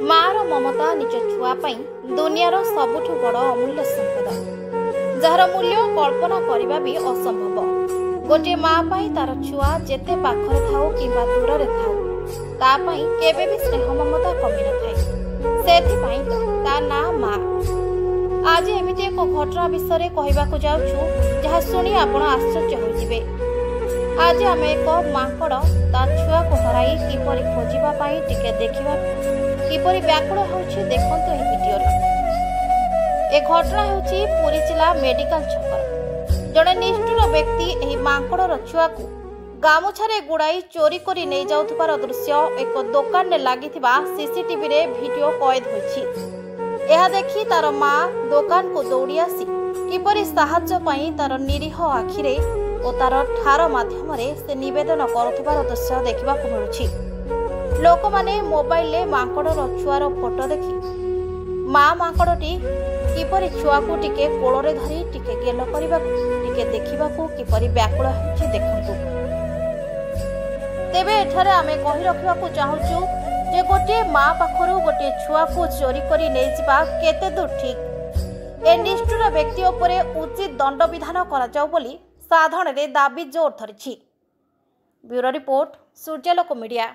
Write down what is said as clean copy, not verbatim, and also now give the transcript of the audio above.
मार ममता निज छुआपाई दुनियार सबुठ बड़ अमूल्य संपद जार मूल्य कल्पना करने भी असंभव। गोटे माँ पाई तार छुआ जेते पाखरे थाऊ कि दूर रे थाऊ तापाई केबे भी स्नेह ममता कमी न थाए। सेथिपाई ता ना माँ। आज एमिति एक घटना विषय कहवाक जाउछु जहा सुनी आपण आश्चर्य होइजिबे। आज आम एक माकड़ ता छुआ को हराई किपरि खोजिबा पाई टिके देखिबा किपरि व्याकुल होउछि देखंतु एही वीडियो। ए घटना होउछि पुरी जिला मेडिकल छकर। जड़े निष्ठुर व्यक्ति एही माकड़र छुआ को गामुछारे गुड़ाई चोरी करी नहीं जाउथबार दृश्य एक दुकान ने लागिथिबा सीसीटीवी रे वीडियो कैद होइछि। एहा देखि तार माँ दुकान को दौड़ी आसी किपरि साहाय्य पाई तार निरीह आखिरे और तार ठार माध्यम से निवेदन करुथबार दृश्य देखा मिलुछि। लोक माने मोबाइल ले माकड़र छुआर फोटो देखि माँ माकड़टी किपरि छुआ को टिके कोଳରେ धरी टिके गेल करबाकू टिके देखिबाकू किपरि व्याकुल होछि देखंतु। तेबे एठारे आमे कहि रखिबाकू चाहूछु जे गोटे माँ पाखरु गोटे छुआ को चोरी करी नै जिबा केते दूर ठीक। ए निष्ठुर व्यक्ति उपरे उचित दंड विधान करा जाउ बोली साधारण दाबी जोर धरिछि। Bureau report Suryalok media.